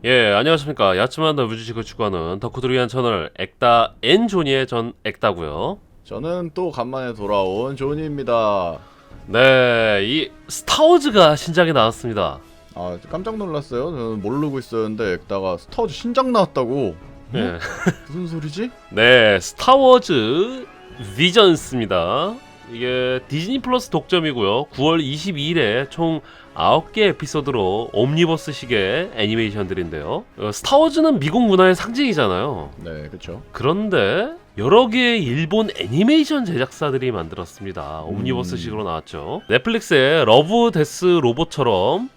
예, 안녕하십니까. 야츠만다 무지식을 추구하는 덕후들을 위한 채널 액다 앤 조니의 전 액다고요. 저는 또 간만에 돌아온 조니입니다. 네, 이 스타워즈가 신작이 나왔습니다. 아, 깜짝 놀랐어요. 저는 모르고 있었는데 액다가 스타워즈 신작 나왔다고. 예. 무슨 소리지? 네, 스타워즈 비전스입니다. 이게 디즈니 플러스 독점이고요. 9월 22일에 총 9개 에피소드로 옴니버스식의 애니메이션들인데요. 스타워즈는 미국 문화의 상징이잖아요. 네, 그렇죠. 그런데 여러 개의 일본 애니메이션 제작사들이 만들었습니다. 옴니버스식으로 나왔죠. 넷플릭스의 러브 데스 로봇처럼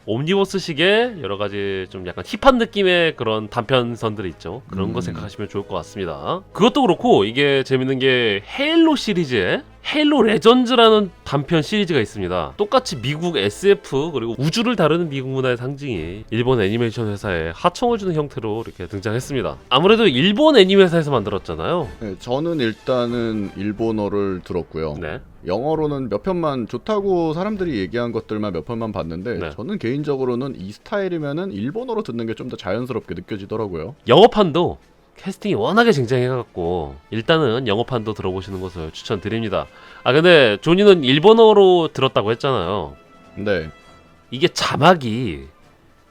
옴니버스식의 여러 가지 좀 약간 힙한 느낌의 그런 단편선들이 있죠. 그런 거 생각하시면 좋을 것 같습니다. 그것도 그렇고 이게 재밌는 게 헤일로 시리즈에 헤일로 레전즈라는 단편 시리즈가 있습니다. 똑같이 미국 SF 그리고 우주를 다루는 미국 문화의 상징이 일본 애니메이션 회사에 하청을 주는 형태로 이렇게 등장했습니다. 아무래도 일본 애니메 회사에서 만들었잖아요. 네, 저는 일단은 일본어를 들었고요. 네. 영어로는 몇 편만 좋다고 사람들이 얘기한 것들만 몇 편만 봤는데 네. 저는 개인적으로는 이 스타일이면은 일본어로 듣는 게 좀 더 자연스럽게 느껴지더라고요. 영어판도 캐스팅이 워낙에 쟁쟁해갖고 일단은 영어판도 들어보시는 것을 추천드립니다. 아 근데 조니는 일본어로 들었다고 했잖아요. 네. 이게 자막이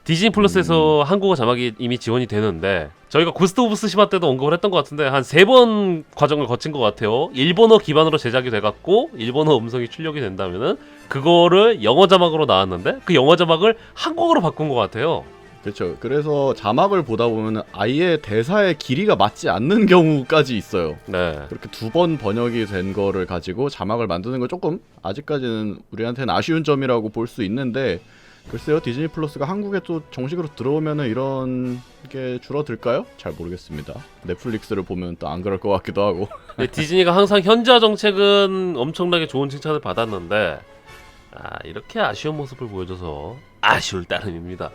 디즈니 플러스에서 한국어 자막이 이미 지원이 되는데 저희가 고스트 오브 스시마 때도 언급을 했던 것 같은데 한 3번 과정을 거친 것 같아요. 일본어 기반으로 제작이 돼갖고 일본어 음성이 출력이 된다면은 그거를 영어 자막으로 나왔는데 그 영어 자막을 한국어로 바꾼 것 같아요. 그렇죠. 그래서 자막을 보다 보면 아예 대사의 길이가 맞지 않는 경우까지 있어요. 네. 그렇게 2번 번역이 된 거를 가지고 자막을 만드는 거 조금 아직까지는 우리한테는 아쉬운 점이라고 볼 수 있는데 글쎄요, 디즈니 플러스가 한국에 또 정식으로 들어오면은 이런 게 줄어들까요? 잘 모르겠습니다. 넷플릭스를 보면 또 안 그럴 것 같기도 하고. 근데 디즈니가 항상 현지화 정책은 엄청나게 좋은 칭찬을 받았는데 이렇게 아쉬운 모습을 보여줘서 아쉬울 따름입니다.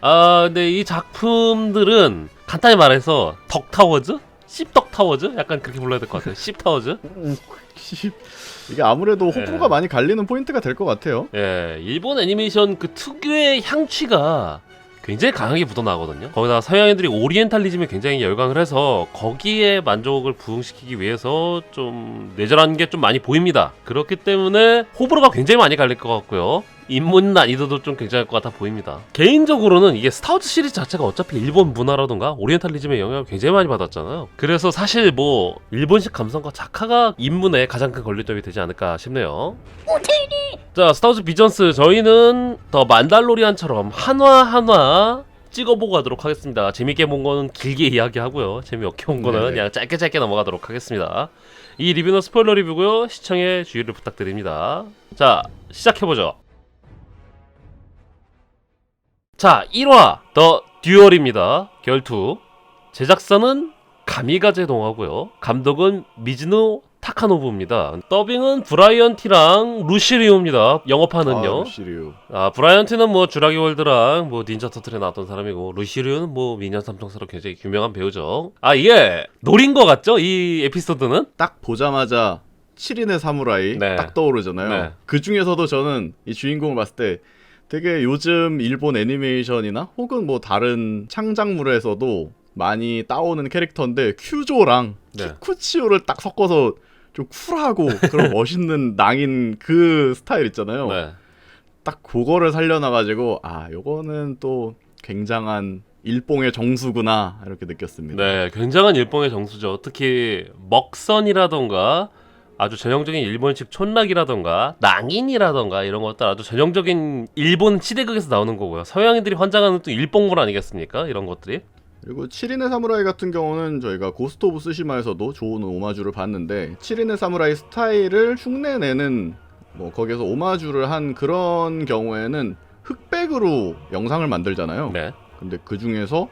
근데 이 작품들은 간단히 말해서 덕타워즈? 씹덕타워즈? 약간 그렇게 불러야 될 것 같아요. 씹타워즈? 이게 아무래도 네. 호불호가 많이 갈리는 포인트가 될 것 같아요. 예, 일본 애니메이션 그 특유의 향취가 굉장히 강하게 묻어나거든요. 거기다 서양인들이 오리엔탈리즘에 굉장히 열광을 해서 거기에 만족을 부응시키기 위해서 좀 내절한 게 좀 많이 보입니다. 그렇기 때문에 호불호가 굉장히 많이 갈릴 것 같고요. 입문 난이도도 좀 굉장할 것 같아 보입니다. 개인적으로는 이게 스타워즈 시리즈 자체가 어차피 일본 문화라던가 오리엔탈리즘의 영향을 굉장히 많이 받았잖아요. 그래서 사실 뭐 일본식 감성과 작화가 입문에 가장 큰 걸림돌이 되지 않을까 싶네요. 자, 스타워즈 비전스 저희는 더 만달로리안처럼 한화 찍어보고 가도록 하겠습니다. 재밌게 본 거는 길게 이야기하고요. 재미없게 본 거는 네네. 그냥 짧게 넘어가도록 하겠습니다. 이 리뷰는 스포일러 리뷰고요. 시청에 주의를 부탁드립니다. 자, 시작해보죠. 자, 1화 더 듀얼입니다. 결투. 제작사는 가미가제 동화고요. 감독은 미즈노 타카노부입니다. 더빙은 브라이언 티랑 루시리우입니다. 영어판은요. 루시리우. 브라이언 티는 뭐 주라기 월드랑 뭐 닌자 터틀에 나왔던 사람이고 루시리우는 뭐 미녀 삼총사로 굉장히 유명한 배우죠. 이게 노린 거 같죠? 이 에피소드는? 딱 보자마자 7인의 사무라이 네. 딱 떠오르잖아요. 네. 그 중에서도 저는 이 주인공을 봤을 때 되게 요즘 일본 애니메이션이나 혹은 뭐 다른 창작물에서도 많이 따오는 캐릭터인데 큐조랑 네. 키쿠치오를 딱 섞어서 좀 쿨하고 그런 멋있는 낭인 그 스타일 있잖아요. 네. 딱 그거를 살려놔가지고 요거는 또 굉장한 일봉의 정수구나 이렇게 느꼈습니다. 네, 굉장한 일본의 정수죠. 특히 먹선이라던가 아주 전형적인 일본식 촌락이라던가 낭인이라던가 이런 것들 아주 전형적인 일본 시대극에서 나오는 거고요. 서양인들이 환장하는 또 일봉물 아니겠습니까? 이런 것들이. 그리고 7인의 사무라이 같은 경우는 저희가 고스트 오브 스시마에서도 좋은 오마주를 봤는데 7인의 사무라이 스타일을 흉내내는 뭐 거기에서 오마주를 한 그런 경우에는 흑백으로 영상을 만들잖아요. 네. 근데 그 중에서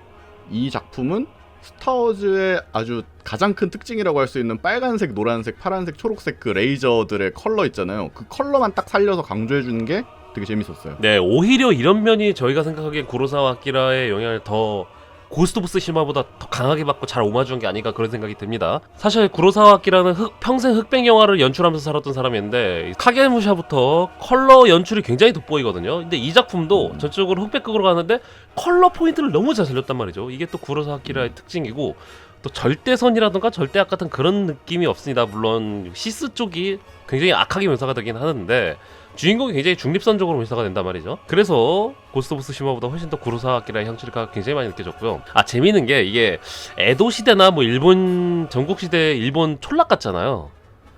이 작품은 스타워즈의 아주 가장 큰 특징이라고 할 수 있는 빨간색, 노란색, 파란색, 초록색 그 레이저들의 컬러 있잖아요. 그 컬러만 딱 살려서 강조해주는 게 되게 재밌었어요. 네, 오히려 이런 면이 저희가 생각하기엔 구로사와 아키라의 영향을 더 고스트 오브 스시마보다 더 강하게 받고 잘 오마주한 게 아닌가 그런 생각이 듭니다. 사실 구로사와 아키라는 평생 흑백 영화를 연출하면서 살았던 사람인데 카게무샤부터 컬러 연출이 굉장히 돋보이거든요. 근데 이 작품도 전적으로 흑백극으로 가는데 컬러 포인트를 너무 잘 살렸단 말이죠. 이게 또 구로사와 아키라의 특징이고 또 절대선이라던가 절대악 같은 그런 느낌이 없습니다. 물론 시스 쪽이 굉장히 악하게 묘사가 되긴 하는데 주인공이 굉장히 중립선적으로 묘사가 된단 말이죠. 그래서 고스트 오브 스시마보다 훨씬 더 구로사와 아키라의 향취가 굉장히 많이 느껴졌고요. 아 재미있는 게 이게 에도 시대나 뭐 일본 전국 시대 일본 촌락 같잖아요.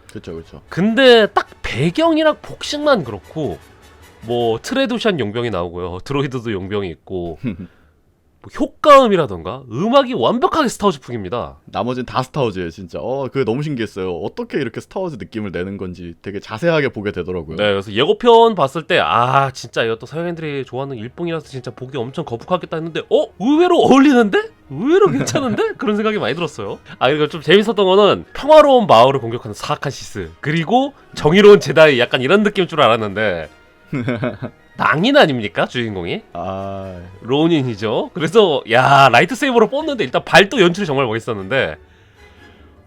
그렇죠, 그렇죠. 근데 딱 배경이랑 복식만 그렇고 뭐 트레도시안 용병이 나오고요. 드로이드도 용병이 있고 뭐 효과음이라던가 음악이 완벽하게 스타워즈풍입니다. 나머지는 다 스타워즈예요, 진짜. 그게 너무 신기했어요. 어떻게 이렇게 스타워즈 느낌을 내는 건지 되게 자세하게 보게 되더라고요. 네, 그래서 예고편 봤을 때 아 진짜 이것도 서양인들이 좋아하는 일봉이라서 진짜 보기 엄청 거북하겠다 했는데 의외로 어울리는데? 의외로 괜찮은데? 그런 생각이 많이 들었어요. 아 그리고 좀 재밌었던 거는 평화로운 마을을 공격하는 사악한 시스 그리고 정의로운 제다이 약간 이런 느낌일 줄 알았는데 낭인 아닙니까 주인공이? 아, 로닌이죠. 그래서 야 라이트세이버로 뽑는데 일단 발도 연출이 정말 멋있었는데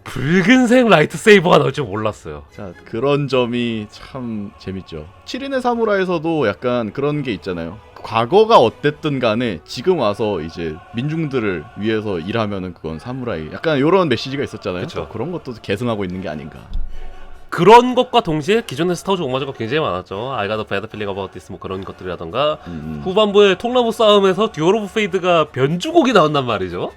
붉은색 라이트세이버가 나올 줄 몰랐어요. 자, 그런 점이 참 재밌죠. 7인의 사무라이에서도 약간 그런 게 있잖아요. 과거가 어땠든 간에 지금 와서 이제 민중들을 위해서 일하면은 그건 사무라이. 약간 이런 메시지가 있었잖아요. 그쵸. 그런 것도 계승하고 있는 게 아닌가. 그런 것과 동시에 기존의 스타워즈 오마주가 굉장히 많았죠. I got a bad feeling about this 뭐 그런 것들이라던가 후반부에 통나무 싸움에서 듀얼 오브 페이드가 변주곡이 나온단 말이죠.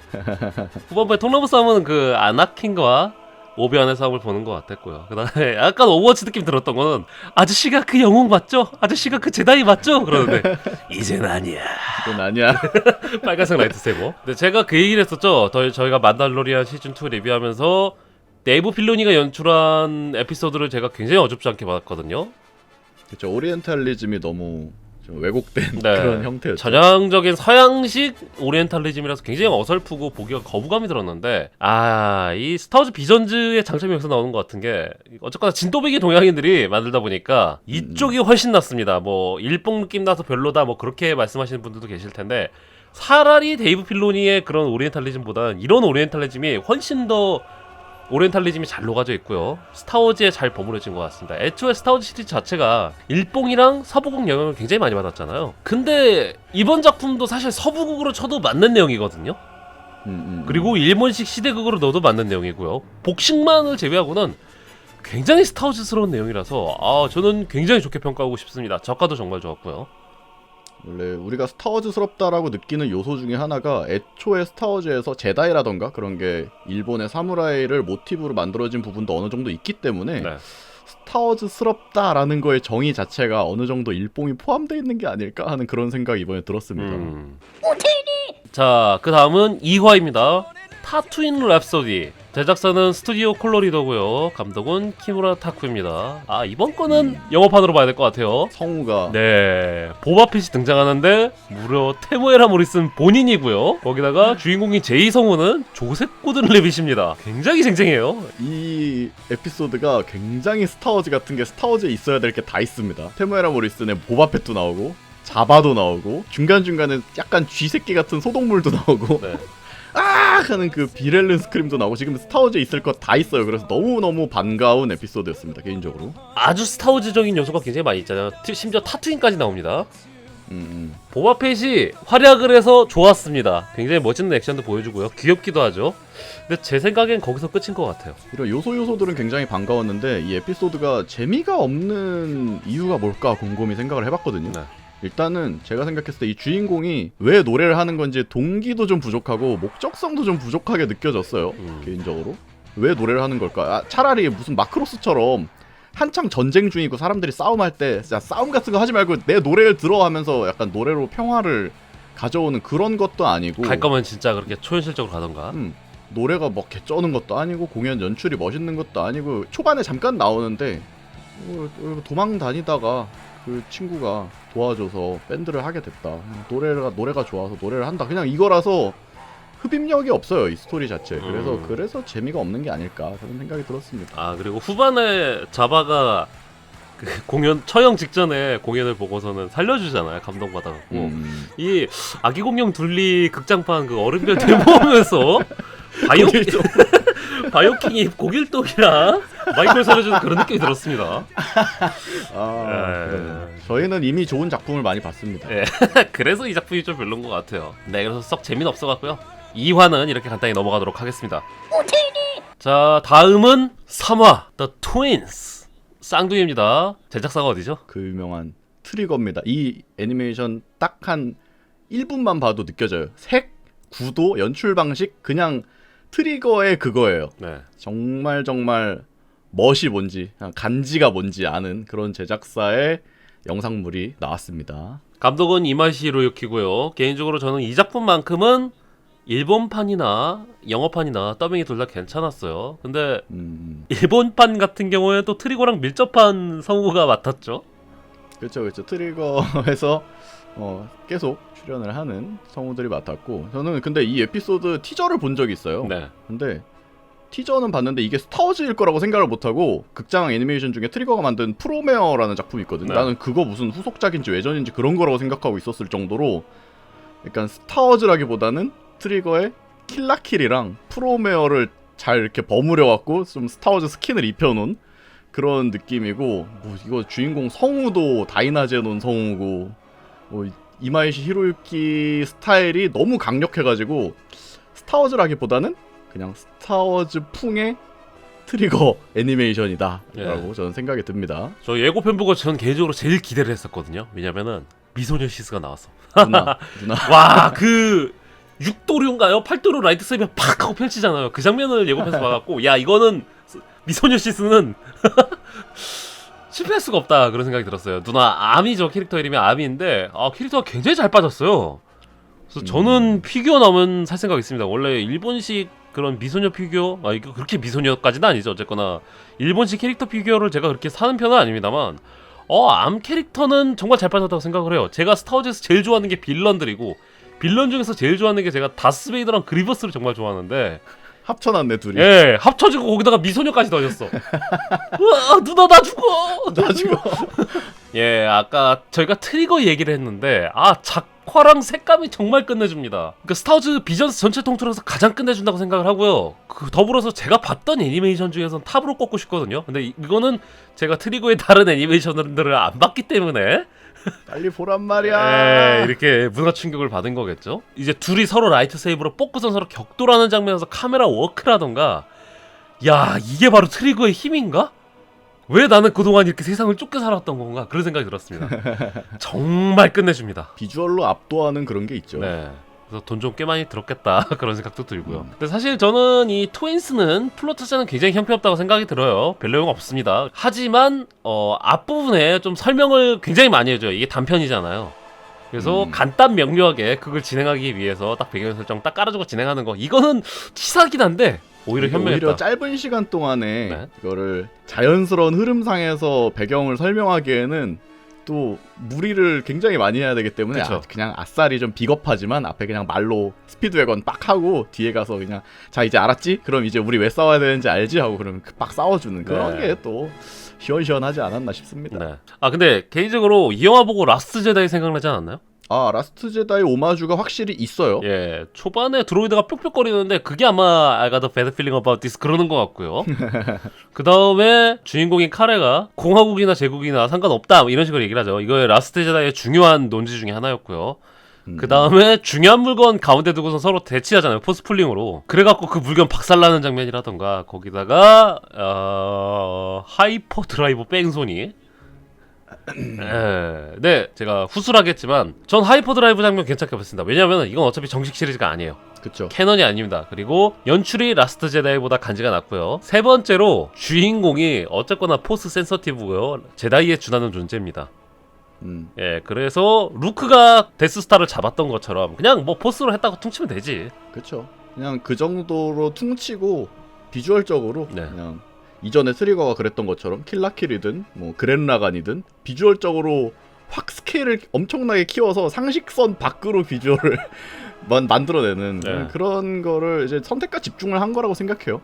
후반부에 통나무 싸움은 그 아나킨과 오비안의 싸움을 보는 것 같았고요. 그 다음에 약간 오버워치 느낌 들었던 거는 아저씨가 그 영웅 맞죠? 아저씨가 그 제다이 맞죠? 그러는데 이젠 아니야. 그건 아니야. 빨간색 라이트세이버. 근데 제가 그 얘기를 했었죠. 저희가 만달로리안 시즌2 리뷰하면서 데이브 필로니가 연출한 에피소드를 제가 굉장히 어줍지 않게 봤거든요. 그렇죠. 오리엔탈리즘이 너무 좀 왜곡된 네. 그런 형태였죠. 전형적인 서양식 오리엔탈리즘이라서 굉장히 어설프고 보기가 거부감이 들었는데 이 스타워즈 비전즈의 장점이 여기서 나오는 것 같은 게 어쨌거나 진또배기 동양인들이 만들다 보니까 이쪽이 훨씬 낫습니다. 뭐 일봉 느낌 나서 별로다 뭐 그렇게 말씀하시는 분들도 계실 텐데 차라리 데이브 필로니의 그런 오리엔탈리즘보다는 이런 오리엔탈리즘이 훨씬 더 오리엔탈리즘이 잘 녹아져 있고요. 스타워즈에 잘 버무려진 것 같습니다. 애초에 스타워즈 시리즈 자체가 일봉이랑 서부국 영향을 굉장히 많이 받았잖아요. 근데 이번 작품도 사실 서부국으로 쳐도 맞는 내용이거든요. 그리고 일본식 시대극으로 넣어도 맞는 내용이고요. 복식만을 제외하고는 굉장히 스타워즈스러운 내용이라서 저는 굉장히 좋게 평가하고 싶습니다. 저가도 정말 좋았고요. 원래 우리가 스타워즈스럽다라고 느끼는 요소 중에 하나가 애초에 스타워즈에서 제다이라던가 그런 게 일본의 사무라이를 모티브로 만들어진 부분도 어느 정도 있기 때문에 네. 스타워즈스럽다라는 거의 정의 자체가 어느 정도 일봉이 포함되어 있는 게 아닐까 하는 그런 생각이 이번에 들었습니다. 자, 그 다음은 2화입니다. 타투인 랩소디. 제작사는 스튜디오 콜로리더고요. 감독은 키무라 타쿠입니다. 이번 거는 영어판으로 봐야 될 것 같아요. 성우가 네, 보바핏이 등장하는데 무려 테무에라 모리슨 본인이고요. 거기다가 주인공인 제이 성우는 조셉 고든 레빗입니다. 굉장히 쟁쟁해요. 이 에피소드가 굉장히 스타워즈 같은 게 스타워즈에 있어야 될 게 다 있습니다. 테무에라 모리슨의 보바펫도 나오고 자바도 나오고 중간중간에 약간 쥐새끼 같은 소동물도 나오고 네. 하는 그 비렐른 스크림도 나오고 지금 스타워즈에 있을 것 다 있어요. 그래서 너무너무 반가운 에피소드였습니다. 개인적으로. 아주 스타워즈적인 요소가 굉장히 많이 있잖아요. 심지어 타투인까지 나옵니다. 보바펫이 활약을 해서 좋았습니다. 굉장히 멋있는 액션도 보여주고요. 귀엽기도 하죠. 근데 제 생각엔 거기서 끝인 것 같아요. 이런 요소들은 굉장히 반가웠는데 이 에피소드가 재미가 없는 이유가 뭘까 곰곰이 생각을 해봤거든요. 네. 일단은 제가 생각했을 때 이 주인공이 왜 노래를 하는 건지 동기도 좀 부족하고 목적성도 좀 부족하게 느껴졌어요. 개인적으로. 왜 노래를 하는 걸까? 차라리 무슨 마크로스처럼 한창 전쟁 중이고 사람들이 싸움할 때 진짜 싸움 같은 거 하지 말고 내 노래를 들어 하면서 약간 노래로 평화를 가져오는 그런 것도 아니고 갈 거면 진짜 그렇게 초현실적으로 가던가. 노래가 뭐 개쩌는 것도 아니고 공연 연출이 멋있는 것도 아니고 초반에 잠깐 나오는데 도망 다니다가 그 친구가 도와줘서 밴드를 하게 됐다. 노래가 좋아서 노래를 한다. 그냥 이거라서 흡입력이 없어요. 이 스토리 자체. 그래서 재미가 없는 게 아닐까 그런 생각이 들었습니다. 그리고 후반에 자바가 그 공연 처형 직전에 공연을 보고서는 살려주잖아요. 감동받아갖고 이 아기 공룡 둘리 극장판 그 어른별 대모하면서 바이오킹이 고길동이랑 마이크를 살려주는 그런 느낌이 들었습니다. 저희는 이미 좋은 작품을 많이 봤습니다. 그래서 이 작품이 좀 별론 것 같아요. 네, 그래서 썩 재미는 없어갖고요. 2화는 이렇게 간단히 넘어가도록 하겠습니다. 자, 다음은 3화 The Twins 쌍둥이입니다. 제작사가 어디죠? 그 유명한 트리거입니다. 이 애니메이션 딱 한 1분만 봐도 느껴져요. 색, 구도, 연출 방식 그냥 트리거의 그거예요. 네. 정말 멋이 뭔지 간지가 뭔지 아는 그런 제작사의 영상물이 나왔습니다. 감독은 이마시로 유키고요. 개인적으로 저는 이 작품만큼은 일본판이나 영어판이나 더빙이 둘 다 괜찮았어요. 근데 일본판 같은 경우에 또 트리거랑 밀접한 성우가 맡았죠. 그렇죠. 트리거에서 계속 출연을 하는 성우들이 맡았고, 저는 근데 이 에피소드 티저를 본 적이 있어요. 네. 근데 티저는 봤는데 이게 스타워즈일 거라고 생각을 못하고 극장 애니메이션 중에 트리거가 만든 프로메어라는 작품이 있거든. 네. 나는 그거 무슨 후속작인지 외전인지 그런 거라고 생각하고 있었을 정도로 약간 스타워즈라기보다는 트리거의 킬라킬이랑 프로메어를 잘 이렇게 버무려갖고 좀 스타워즈 스킨을 입혀놓은 그런 느낌이고, 뭐 이거 주인공 성우도 다이나제논 성우고, 이마이시 히로유키 스타일이 너무 강력해가지고 스타워즈라기보다는 그냥 스타워즈 풍의 트리거 애니메이션이다 라고 저는 생각이 듭니다. 저 예고편 보고 전 개인적으로 제일 기대를 했었거든요. 왜냐면은 미소녀 시스가 나왔어. 누나 와, 그 6도류인가요? 8도류 라이트 세이버 팍 하고 펼치잖아요. 그 장면을 예고편에서 봐갖고 야, 이거는 미소녀 시스는 실패할 수가 없다 그런 생각이 들었어요. 누나 아미죠. 캐릭터 이름이 아미인데 캐릭터가 굉장히 잘 빠졌어요. 그래서 저는 피규어 나오면 살 생각이 있습니다. 원래 일본식 그런 미소녀 피규어, 이거 그렇게 미소녀까지는 아니죠. 어쨌거나 일본식 캐릭터 피규어를 제가 그렇게 사는 편은 아닙니다만 암 캐릭터는 정말 잘 빠졌다고 생각을 해요. 제가 스타워즈에서 제일 좋아하는 게 빌런들이고, 빌런 중에서 제일 좋아하는 게 제가 다스베이더랑 그리버스를 정말 좋아하는데 합쳐놨네 둘이. 예, 합쳐지고 거기다가 미소녀까지 넣어줬어. 우와, 누나 나 죽어. 나 죽어. 예, 아까 저희가 트리거 얘기를 했는데 작화랑 색감이 정말 끝내줍니다. 그러니까 스타워즈 비전스 전체 통틀어서 가장 끝내준다고 생각을 하고요. 더불어서 제가 봤던 애니메이션 중에서는 탑으로 꼽고 싶거든요. 근데 이거는 제가 트리거의 다른 애니메이션들을 안 봤기 때문에 빨리 보란 말이야. 이렇게 문화 충격을 받은 거겠죠. 이제 둘이 서로 라이트 세이브로 뽑고선 서로 격돌하는 장면에서 카메라 워크라던가, 야, 이게 바로 트리거의 힘인가? 왜 나는 그동안 이렇게 세상을 쫓겨 살았던 건가? 그런 생각이 들었습니다. 정말 끝내줍니다. 비주얼로 압도하는 그런 게 있죠. 네. 그래서 돈 좀 꽤 많이 들었겠다 그런 생각도 들고요. 근데 사실 저는 이 트윈스는 플롯 자체는 굉장히 형편없다고 생각이 들어요. 별 내용 없습니다. 하지만 앞부분에 좀 설명을 굉장히 많이 해줘요. 이게 단편이잖아요. 그래서 간단 명료하게 그걸 진행하기 위해서 딱 배경 설정 딱 깔아주고 진행하는 거, 이거는 치사하긴 한데 오히려 현명했다. 오히려 짧은 시간 동안에 네. 이거를 자연스러운 흐름상에서 배경을 설명하기에는 또 무리를 굉장히 많이 해야 되기 때문에 그냥 아싸리 좀 비겁하지만 앞에 그냥 말로 스피드웨건 빡 하고 뒤에 가서 그냥 자 이제 알았지? 그럼 이제 우리 왜 싸워야 되는지 알지? 하고 그러면 빡 싸워주는 그런 게 또 시원시원하지 않았나 싶습니다. 네. 근데 개인적으로 이 영화 보고 라스트 제다이 생각나지 않았나요? 라스트 제다이 오마주가 확실히 있어요. 예, 초반에 드로이드가 뾱뾱거리는데 그게 아마 I got a bad feeling about this 그러는 것 같고요. 그 다음에 주인공인 카레가 공화국이나 제국이나 상관없다 이런 식으로 얘기를 하죠. 이거 라스트 제다이의 중요한 논지 중에 하나였고요. 그 다음에 중요한 물건 가운데 두고서 서로 대치하잖아요. 포스플링으로. 그래갖고 그 물건 박살나는 장면이라던가, 거기다가 하이퍼 드라이버 뺑소니. 네, 제가 후술하겠지만 전 하이퍼 드라이브 장면 괜찮게 봤습니다. 왜냐면 이건 어차피 정식 시리즈가 아니에요. 그쵸. 캐논이 아닙니다. 그리고 연출이 라스트 제다이보다 간지가 났고요. 세 번째로 주인공이 어쨌거나 포스 센서티브고요. 제다이에 준하는 존재입니다. 예, 그래서 루크가 데스스타를 잡았던 것처럼 그냥 뭐 포스로 했다고 퉁치면 되지. 그쵸. 그냥 그 정도로 퉁치고 비주얼적으로 네. 그냥 이전에 트리거가 그랬던 것처럼 킬라킬이든 뭐 그랜라간이든 비주얼적으로 확 스케일을 엄청나게 키워서 상식선 밖으로 비주얼을 만들어내는 네. 그런 거를 이제 선택과 집중을 한 거라고 생각해요.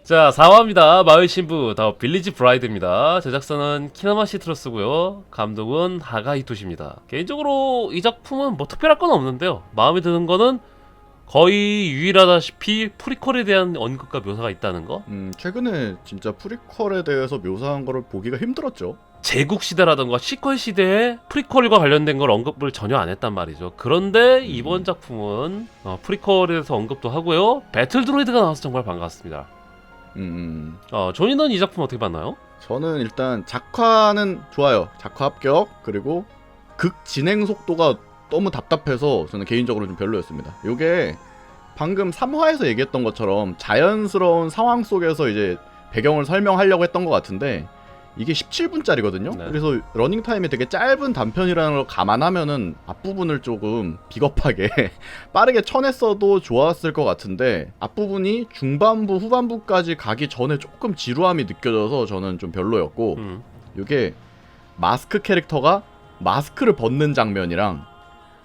자, 4화입니다. 마을 신부 더 빌리지 브라이드입니다. 제작사는 키나마 시트러스고요. 감독은 하가 히토시입니다. 개인적으로 이 작품은 뭐 특별할 건 없는데요. 마음에 드는 거는 거의 유일하다시피 프리퀄에 대한 언급과 묘사가 있다는 거. 최근에 진짜 프리퀄에 대해서 묘사한 거를 보기가 힘들었죠. 제국 시대라던가 시퀄 시대에 프리퀄과 관련된 걸 언급을 전혀 안 했단 말이죠. 그런데 이번 작품은 프리퀄에 대해서 언급도 하고요. 배틀 드로이드가 나와서 정말 반갑습니다. 조니는 이 작품 어떻게 봤나요? 저는 일단 작화는 좋아요. 작화 합격. 그리고 극 진행 속도가 너무 답답해서 저는 개인적으로 좀 별로였습니다. 요게 방금 3화에서 얘기했던 것처럼 자연스러운 상황 속에서 이제 배경을 설명하려고 했던 것 같은데 이게 17분짜리거든요. 네. 그래서 러닝타임이 되게 짧은 단편이라는 걸 감안하면은 앞부분을 조금 비겁하게 빠르게 쳐냈어도 좋았을 것 같은데 앞부분이 중반부 후반부까지 가기 전에 조금 지루함이 느껴져서 저는 좀 별로였고 이게 마스크 캐릭터가 마스크를 벗는 장면이랑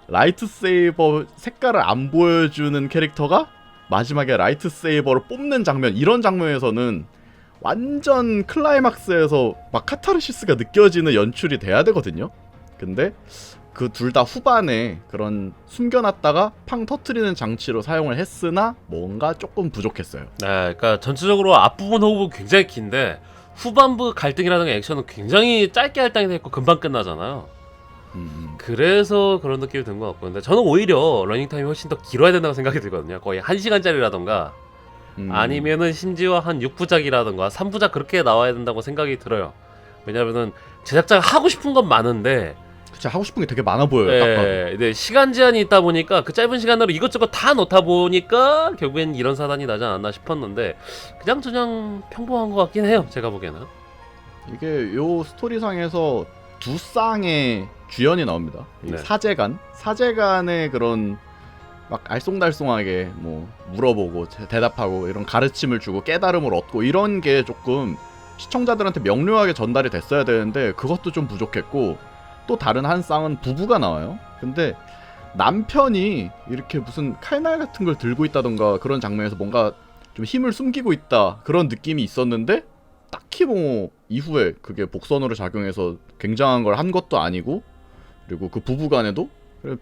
라이트세이버 색깔을 안 보여주는 캐릭터가 마지막에 라이트세이버를 뽑는 장면, 이런 장면에서는 완전 클라이막스에서 막 카타르시스가 느껴지는 연출이 돼야 되거든요. 근데 그 둘 다 후반에 그런 숨겨놨다가 팡 터트리는 장치로 사용을 했으나 뭔가 조금 부족했어요. 네, 그러니까 전체적으로 앞부분 호흡은 굉장히 긴데 후반부 갈등이라든가 액션은 굉장히 짧게 할당이 됐고 금방 끝나잖아요. 그래서 그런 느낌이 든 것 같고, 근데 저는 오히려 러닝타임이 훨씬 더 길어야 된다고 생각이 들거든요. 거의 1시간짜리라던가 아니면은 심지어 한 6부작이라던가 3부작 그렇게 나와야 된다고 생각이 들어요. 왜냐면은 제작자가 하고 싶은 건 많은데 진짜 하고 싶은 게 되게 많아 보여요. 딱 봐도. 네, 시간 제한이 있다 보니까 그 짧은 시간으로 이것저것 다 넣다 보니까 결국엔 이런 사단이 나지 않았나 싶었는데 그냥 평범한 것 같긴 해요. 제가 보기에는. 이게 요 스토리상에서 두 쌍의 주연이 나옵니다. 네. 사제간의 그런 막 알쏭달쏭하게 뭐 물어보고 대답하고 이런 가르침을 주고 깨달음을 얻고 이런 게 조금 시청자들한테 명료하게 전달이 됐어야 되는데 그것도 좀 부족했고, 또 다른 한 쌍은 부부가 나와요. 근데 남편이 이렇게 무슨 칼날 같은 걸 들고 있다던가 그런 장면에서 뭔가 좀 힘을 숨기고 있다 그런 느낌이 있었는데 딱히 뭐 이후에 그게 복선으로 작용해서 굉장한 걸 한 것도 아니고, 그리고 그 부부간에도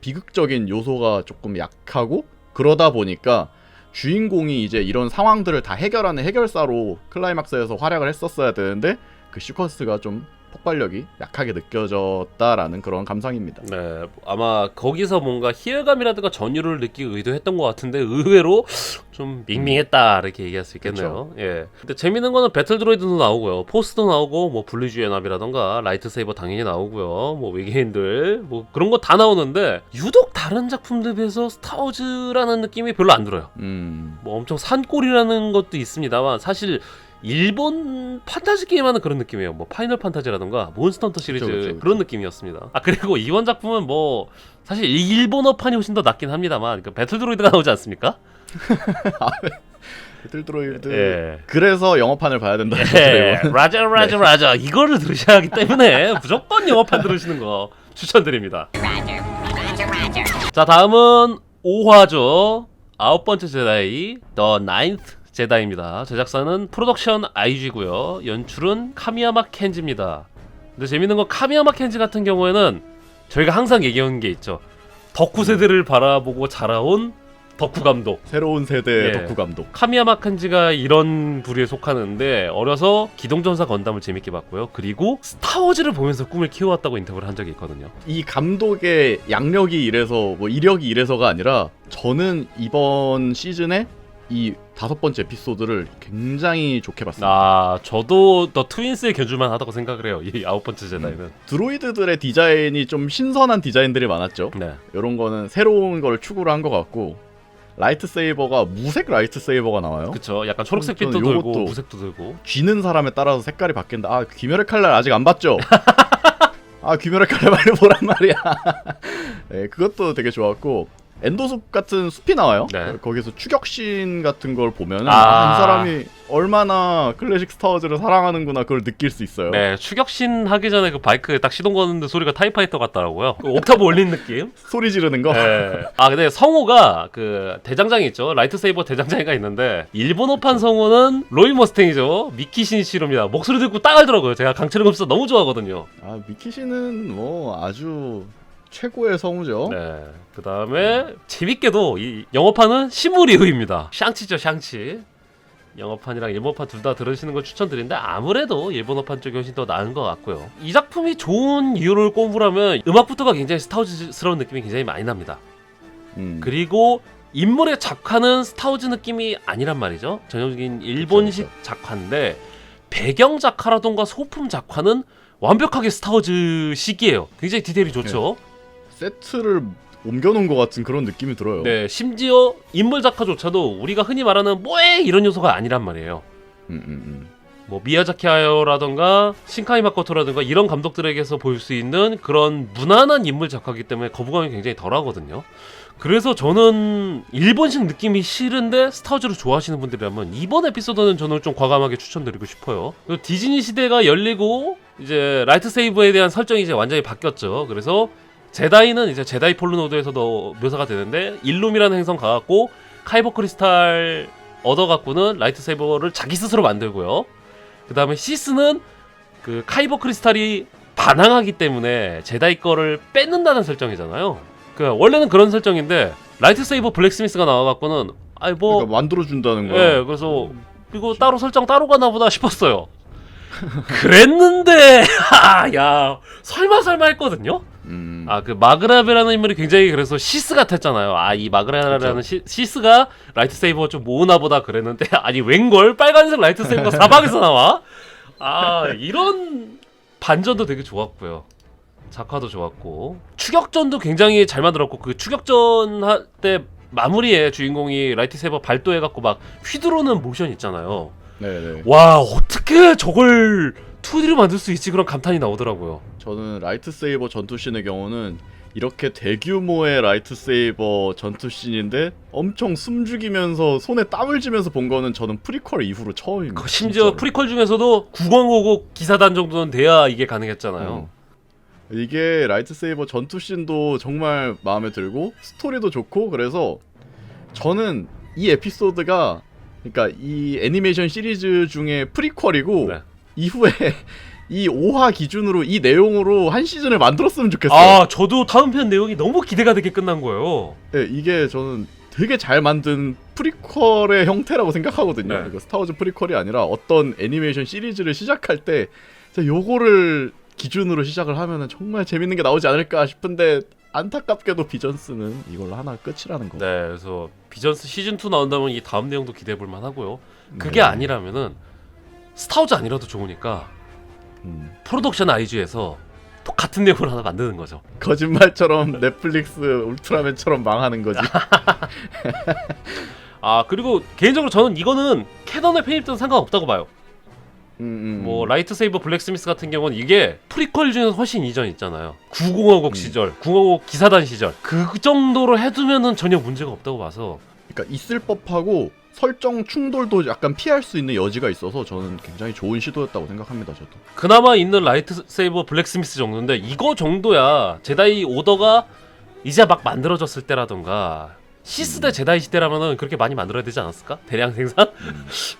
비극적인 요소가 조금 약하고, 그러다 보니까 주인공이 이제 이런 상황들을 다 해결하는 해결사로 클라이막스에서 활약을 했었어야 되는데 그 시퀀스가 좀 폭발력이 약하게 느껴졌다라는 그런 감상입니다. 네, 아마 거기서 뭔가 희열감이라든가 전율을 느끼기 의도했던 것 같은데 의외로 좀 밍밍했다 이렇게 얘기할 수 있겠네요. 예. 근데 재밌는 거는 배틀 드로이드도 나오고요, 포스도 나오고, 뭐 블리주 연합이라던가 라이트세이버 당연히 나오고요, 뭐 외계인들 뭐 그런 거 다 나오는데 유독 다른 작품들에 비해서 스타워즈라는 느낌이 별로 안 들어요. 뭐 엄청 산골이라는 것도 있습니다만 사실 일본 판타지 게임하는 그런 느낌이에요. 뭐 파이널 판타지라던가 몬스터 헌터 시리즈 그쵸. 그런 느낌이었습니다. 그리고 이번 작품은 뭐 사실 일본어판이 훨씬 더 낫긴 합니다만 그 배틀 드로이드가 나오지 않습니까? 배틀 드로이드. 예. 그래서 영어판을 봐야 된다. 예. 라자 이거를 들으셔야 하기 때문에 무조건 영어판 들으시는 거 추천드립니다. 자, 다음은 5화죠. 9번째 제다이 The Ninth 제다입니다. 제작사는 프로덕션 IG고요. 연출은 카미야마 켄지입니다. 근데 재밌는 건 카미야마 켄지 같은 경우에는 저희가 항상 얘기하는 게 있죠. 덕후 세대를 바라보고 자라온 덕후 감독. 새로운 세대의 예. 덕후 감독. 카미야마 켄지가 이런 부류에 속하는데 어려서 기동전사 건담을 재밌게 봤고요. 그리고 스타워즈를 보면서 꿈을 키워왔다고 인터뷰를 한 적이 있거든요. 이 감독의 양력이 이래서 뭐 이력이 이래서가 아니라 저는 이번 시즌에 이 5번째 에피소드를 굉장히 좋게 봤습니다. 저도 더 트윈스의 견줄만 하다고 생각을 해요. 이 9번째 제다이는. 드로이드들의 디자인이 좀 신선한 디자인들이 많았죠. 네. 이런 거는 새로운 걸 추구를 한 것 같고, 라이트세이버가 무색 라이트세이버가 나와요. 그쵸. 약간 초록색빛도 저는 들고 요것도 무색도 들고. 쥐는 사람에 따라서 색깔이 바뀐다. 귀멸의 칼날 아직 안 봤죠? 귀멸의 칼날 빨리 보란 말이야. 네, 그것도 되게 좋았고, 엔도숲 같은 숲이 나와요. 네. 거기서 추격신 같은 걸 보면 이 아. 사람이 얼마나 클래식 스타워즈를 사랑하는구나 그걸 느낄 수 있어요. 네, 추격신 하기 전에 그 바이크 딱 시동 거는데 소리가 타이파이터 같더라고요. 그 옥타브 올린 느낌. 소리 지르는 거. 네. 아 근데 성우가 그 대장장이 있죠. 라이트 세이버 대장장이가 있는데 일본어판 성우는 로이 머스탱이죠. 미키 신시로입니다. 목소리 듣고 딱 알더라고요. 제가 강철의 검사 너무 좋아하거든요. 아 미키시는 뭐 아주 최고의 성우죠. 네. 그 다음에 재밌게도 이 영어판은 시무리우입니다. 샹치죠, 샹치. 영어판이랑 일본판 둘 다 들으시는 걸 추천드리는데 아무래도 일본어판 쪽이 훨씬 더 나은 것 같고요. 이 작품이 좋은 이유를 꼽으라면 음악부터가 굉장히 스타워즈스러운 느낌이 굉장히 많이 납니다. 그리고 인물의 작화는 스타워즈 느낌이 아니란 말이죠. 전형적인 일본식 그쵸. 작화인데 배경 작화라던가 소품 작화는 완벽하게 스타워즈식이에요. 굉장히 디테일이 좋죠. 세트를 옮겨놓은 것 같은 그런 느낌이 들어요. 네, 심지어 인물 작화조차도 우리가 흔히 말하는 뭐에 이런 요소가 아니란 말이에요. 뭐 미야자키 하야오라던가 신카이 마코토라던가 이런 감독들에게서 볼 수 있는 그런 무난한 인물 작화이기 때문에 거부감이 굉장히 덜하거든요. 그래서 저는 일본식 느낌이 싫은데 스타워즈를 좋아하시는 분들이라면 이번 에피소드는 저는 좀 과감하게 추천드리고 싶어요. 그리고 디즈니 시대가 열리고 이제 라이트 세이버에 대한 설정이 이제 완전히 바뀌었죠. 그래서 제다이는 이제 제다이 폴르노드에서도 묘사가 되는데 일룸이라는 행성 가갖고 카이버 크리스탈 얻어갖고는 라이트 세이버를 자기 스스로 만들고요. 그 다음에 시스는 그 카이버 크리스탈이 반항하기 때문에 제다이 거를 뺏는다는 설정이잖아요. 그 원래는 그런 설정인데 라이트 세이버 블랙스미스가 나와갖고는 아이 뭐 그러니까 만들어준다는 거야. 예, 그래서 이거 따로 설정 따로 가나보다 싶었어요. 그랬는데 야 설마 했거든요. 아 그 마그라베라는 인물이 굉장히 그래서 시스 같았잖아요. 아 이 마그라베라는 시스가 라이트 세이버 좀 모으나보다 그랬는데 아니 웬걸 빨간색 라이트 세이버가 사방에서 나와. 아 이런 반전도 되게 좋았고요. 작화도 좋았고 추격전도 굉장히 잘 만들었고 그 추격전 할 때 마무리에 주인공이 라이트 세이버 발도해갖고 막 휘두르는 모션 있잖아요. 네네. 와 어떻게 저걸 2D로 만들 수 있지 그런 감탄이 나오더라고요. 저는 라이트 세이버 전투씬의 경우는 이렇게 대규모의 라이트 세이버 전투씬인데 엄청 숨죽이면서 손에 땀을 쥐면서 본 거는 저는 프리퀄 이후로 처음입니다. 심지어 진짜로. 프리퀄 중에서도 905국 기사단 정도는 돼야 이게 가능했잖아요. 이게 라이트 세이버 전투씬도 정말 마음에 들고 스토리도 좋고 그래서 저는 이 에피소드가 그러니까 이 애니메이션 시리즈 중에 프리퀄이고 네. 이후에 이 5화 기준으로 이 내용으로 한 시즌을 만들었으면 좋겠어요. 아 저도 다음 편 내용이 너무 기대가 되게 끝난 거예요. 네, 이게 저는 되게 잘 만든 프리퀄의 형태라고 생각하거든요. 네. 이거 스타워즈 프리퀄이 아니라 어떤 애니메이션 시리즈를 시작할 때 요거를 기준으로 시작을 하면은 정말 재밌는 게 나오지 않을까 싶은데 안타깝게도 비전스는 이걸로 하나 끝이라는 거. 네, 그래서 비전스 시즌 2 나온다면 이 다음 내용도 기대해 볼 만하고요. 그게 네. 아니라면은 스타워즈 아니라도 좋으니까 프로덕션 IG에서 똑같은 내용을 하나 만드는 거죠. 거짓말처럼 넷플릭스 울트라맨처럼 망하는 거지. 아 그리고 개인적으로 저는 이거는 캐논에 편입돼도 상관없다고 봐요. 뭐 라이트 세이버 블랙스미스 같은 경우는 이게 프리퀄 중에서 훨씬 이전 있잖아요. 905국 시절, 905국 기사단 시절 그 정도로 해두면은 전혀 문제가 없다고 봐서. 그러니까 있을 법하고 설정 충돌도 약간 피할 수 있는 여지가 있어서 저는 굉장히 좋은 시도였다고 생각합니다. 저도. 그나마 있는 라이트 세이버 블랙스미스 정도인데 이거 정도야 제다이 오더가 이제 막 만들어졌을 때라던가 시스 대 제다이 시대라면은 그렇게 많이 만들어야 되지 않았을까? 대량 생산?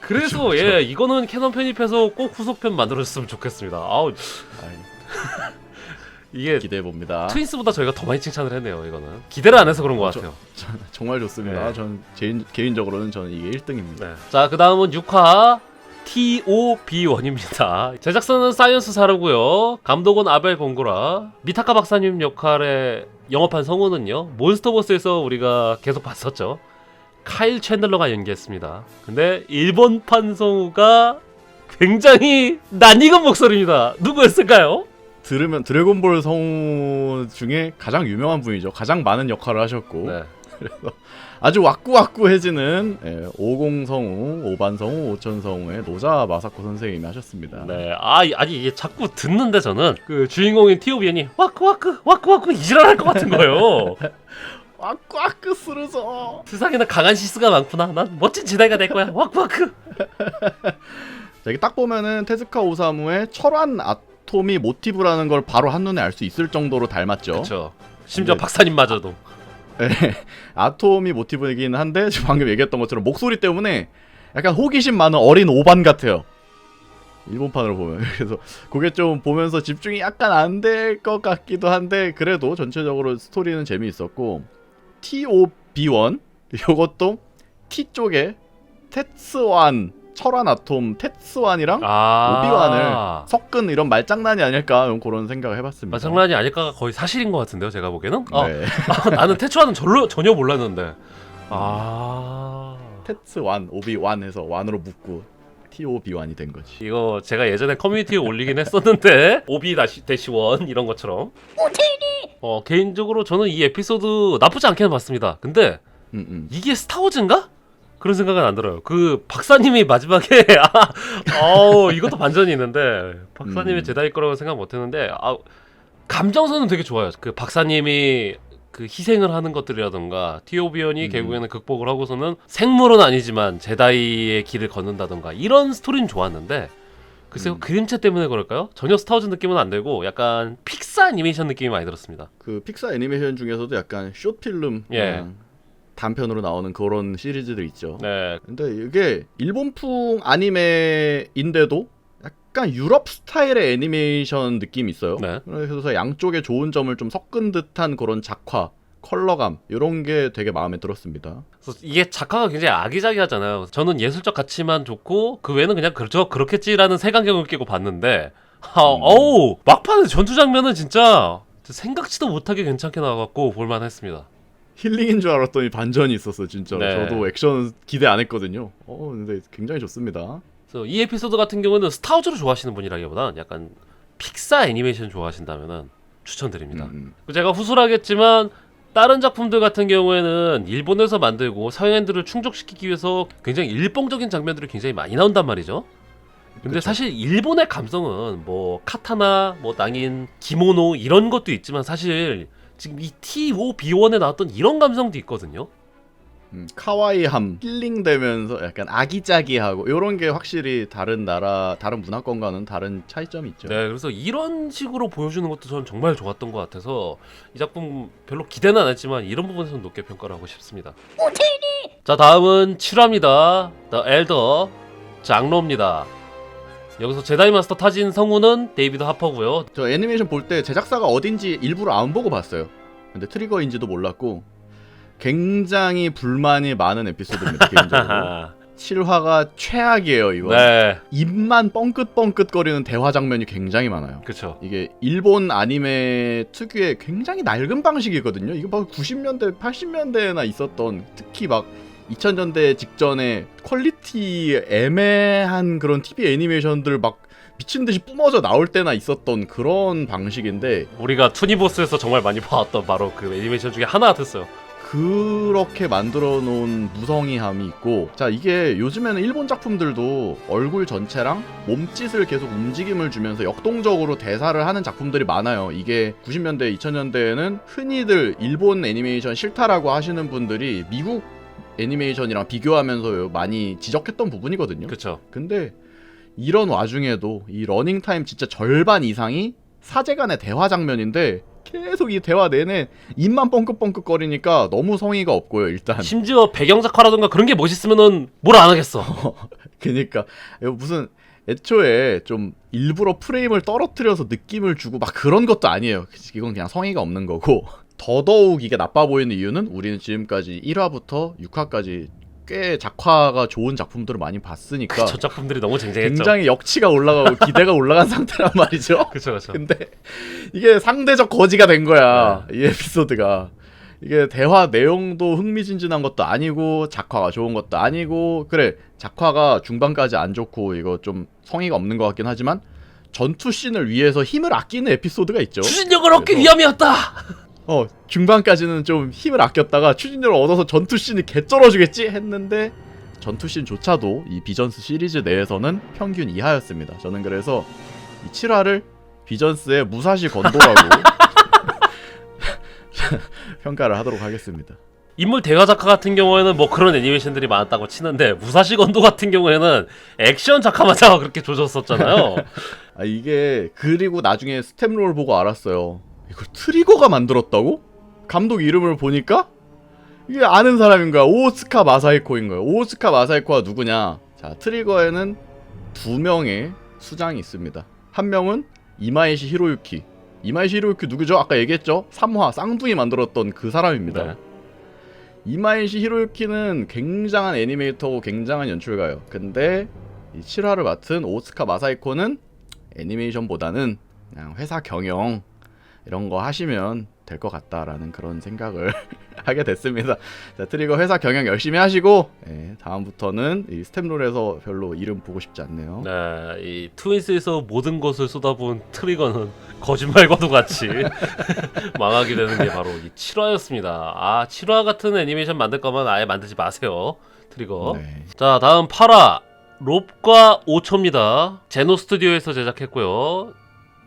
그래서 그쵸. 예 이거는 캐논 편입해서 꼭 후속편 만들어줬으면 좋겠습니다. 아우 이게 기대해 봅니다. 트윈스보다 저희가 더 많이 칭찬을 했네요. 이거는 기대를 안 해서 그런 것 같아요. 정말 좋습니다. 네. 전 개인적으로는 저는 이게 1등입니다. 네. 자, 그 다음은 6화 TOB1입니다. 제작사는 사이언스사르고요. 감독은 아벨 공고라. 미타카 박사님 역할의 영업한 성우는요. 몬스터버스에서 우리가 계속 봤었죠. 카일 챈들러가 연기했습니다. 근데 일본판 성우가 굉장히 낯익은 목소리입니다. 누구였을까요? 들으면 드래곤볼 성우 중에 가장 유명한 분이죠. 가장 많은 역할을 하셨고 네. 그래서 아주 와꾸와꾸해지는 50 성우, 5반 성우, 5000 성우의 노자 마사코 선생님이 하셨습니다. 네, 아니 이게 자꾸 듣는데 저는 그 주인공인 티오비엔이 와크와크 이지랄할 것 같은 거예요. 와쿠와쿠 스르소. 세상에는 강한 시스가 많구나. 난 멋진 제다이가 될 거야. 와쿠와쿠. 자, 이게 딱 보면은 테즈카 오사무의 철환 아토미 모티브라는 걸 바로 한눈에 알 수 있을 정도로 닮았죠. 그렇죠. 심지어 근데- 박사님마저도. 네, 아토미 모티브이긴 한데 지금 방금 얘기했던 것처럼 목소리 때문에 약간 호기심 많은 어린 오반 같아요. 일본판으로 보면. 그래서 그게 좀 보면서 집중이 약간 안 될 것 같기도 한데 그래도 전체적으로 스토리는 재미있었고 TOB1 요것도 T 쪽에 테츠완 철환 아톰 테츠완이랑 오비완을 섞은 이런 말장난이 아닐까 그런 생각을 해봤습니다. 마장난이 아닐까가 거의 사실인 것 같은데요. 제가 보기에는. 네. 나는 태초와는 전혀 몰랐는데. 테츠완 오비완 해서 완으로 묶고 TOB1이 된 거지. 이거 제가 예전에 커뮤니티에 올리긴 했었는데 오비-1 이런 것처럼. 개인적으로 저는 이 에피소드 나쁘지 않게는 봤습니다. 근데 이게 스타워즈인가? 그런 생각은 안 들어요. 그 박사님이 마지막에 이것도 반전이 있는데 박사님이 제다이 거라고 생각 못했는데 감정선은 되게 좋아요. 그 박사님이 그 희생을 하는 것들이라던가 티오비언이 결국에는 극복을 하고서는 생물은 아니지만 제다이의 길을 걷는다던가 이런 스토리는 좋았는데 글쎄요 그림체 때문에 그럴까요? 전혀 스타워즈 느낌은 안 들고 약간 픽사 애니메이션 느낌이 많이 들었습니다. 그 픽사 애니메이션 중에서도 약간 숏필름 단편으로 나오는 그런 시리즈들 있죠. 네. 근데 이게 일본풍 아니메인데도 약간 유럽 스타일의 애니메이션 느낌이 있어요. 네. 그래서 양쪽에 좋은 점을 좀 섞은 듯한 그런 작화, 컬러감 이런 게 되게 마음에 들었습니다. 그래서 이게 작화가 굉장히 아기자기하잖아요. 저는 예술적 가치만 좋고 그 외에는 그냥 그렇겠지라는 색안경을 끼고 봤는데 어우 막판에 전투 장면은 진짜 생각지도 못하게 괜찮게 나와갖고 볼만했습니다. 힐링인 줄 알았더니 반전이 있었어 진짜로. 네. 저도 액션 기대 안 했거든요. 근데 굉장히 좋습니다. 그래서 이 에피소드 같은 경우는 스타워즈를 좋아하시는 분이라기보다는 약간 픽사 애니메이션 좋아하신다면 추천드립니다. 제가 후술하겠지만 다른 작품들 같은 경우에는 일본에서 만들고 서양인들을 충족시키기 위해서 굉장히 일봉적인 장면들이 굉장히 많이 나온단 말이죠. 근데 그쵸. 사실 일본의 감성은 뭐 카타나, 뭐 낭인, 기모노 이런 것도 있지만 사실 지금 이 TOB1에 나왔던 이런 감성도 있거든요. 카와이함, 힐링되면서 약간 아기자기하고 이런 게 확실히 다른 나라, 다른 문화권과는 다른 차이점이 있죠. 네, 그래서 이런 식으로 보여주는 것도 저는 정말 좋았던 것 같아서 이 작품 별로 기대는 안 했지만 이런 부분에서는 높게 평가를 하고 싶습니다. 자, 다음은 7화입니다. The Elder 장로입니다. 여기서 제다이 마스터 타진 성우는 데이비드 하퍼고요. 저 애니메이션 볼 때 제작사가 어딘지 일부러 안 보고 봤어요. 근데 트리거인지도 몰랐고 굉장히 불만이 많은 에피소드입니다. 개인적으로 7화가 최악이에요. 이거 네, 입만 뻥긋뻥긋거리는 대화 장면이 굉장히 많아요. 그쵸. 이게 일본 아니메 특유의 굉장히 낡은 방식이거든요. 이거 막 90년대, 80년대에나 있었던 특히 막 2000년대 직전에 퀄리티 애매한 그런 TV 애니메이션들 막 미친듯이 뿜어져 나올 때나 있었던 그런 방식인데 우리가 투니버스에서 정말 많이 봐왔던 바로 그 애니메이션 중에 하나 같았어요. 그렇게 만들어 놓은 무성의함이 있고, 자 이게 요즘에는 일본 작품들도 얼굴 전체랑 몸짓을 계속 움직임을 주면서 역동적으로 대사를 하는 작품들이 많아요. 이게 90년대 2000년대에는 흔히들 일본 애니메이션 싫다라고 하시는 분들이 미국 애니메이션이랑 비교하면서 많이 지적했던 부분이거든요. 그쵸. 근데 이런 와중에도 이 러닝타임 진짜 절반 이상이 사제간의 대화 장면인데 계속 이 대화 내내 입만 뻥긋뻥긋 거리니까 너무 성의가 없고요. 일단 심지어 배경작화라던가 그런 게 멋있으면은 뭘 안 하겠어. 그니까 이거 무슨 애초에 좀 일부러 프레임을 떨어뜨려서 느낌을 주고 막 그런 것도 아니에요. 이건 그냥 성의가 없는 거고, 더더욱 이게 나빠 보이는 이유는 우리는 지금까지 1화부터 6화까지 꽤 작화가 좋은 작품들을 많이 봤으니까 저 작품들이 너무 쟁쟁했죠. 굉장히 역치가 올라가고 기대가 올라간 상태란 말이죠. 그쵸. 근데 이게 상대적 거지가 된 거야. 이 에피소드가. 이게 대화 내용도 흥미진진한 것도 아니고 작화가 좋은 것도 아니고, 그래 작화가 중반까지 안 좋고 이거 좀 성의가 없는 것 같긴 하지만 전투 씬을 위해서 힘을 아끼는 에피소드가 있죠. 추진력을 얻기 위함이었다. 중반까지는 좀 힘을 아꼈다가 추진력을 얻어서 전투 씬이 개쩔어주겠지 했는데 전투 씬조차도 이 비전스 시리즈 내에서는 평균 이하였습니다. 저는 그래서 이 7화를 비전스의 무사시 건도라고 평가를 하도록 하겠습니다. 인물 대화 작화 같은 경우에는 뭐 그런 애니메이션들이 많았다고 치는데 무사시 건도 같은 경우에는 액션 작화마다 그렇게 조졌었잖아요. 아 이게 그리고 나중에 스텝롤 보고 알았어요. 이걸 트리거가 만들었다고? 감독 이름을 보니까 이게 아는 사람인 거야. 오스카 마사히코인 거예요. 오스카 마사히코가 누구냐? 자, 트리거에는 2명의 수장이 있습니다. 한 명은 이마이시 히로유키. 이마이시 히로유키 누구죠? 아까 얘기했죠? 3화 쌍둥이 만들었던 그 사람입니다. 네. 이마이시 히로유키는 굉장한 애니메이터고 굉장한 연출가예요. 근데 이 7화를 맡은 오스카 마사히코는 애니메이션보다는 그냥 회사 경영 이런 거 하시면 될 것 같다라는 그런 생각을 하게 됐습니다. 자, 트리거 회사 경영 열심히 하시고 다음부터는 이 스텝롤에서 별로 이름 보고 싶지 않네요. 네, 이 트윈스에서 모든 것을 쏟아부은 트리거는 거짓말과도 같이 망하게 되는 게 바로 이 7화였습니다. 아, 7화 같은 애니메이션 만들 거면 아예 만들지 마세요, 트리거. 네. 자, 다음 8화 롭과 5초입니다. 제노 스튜디오에서 제작했고요.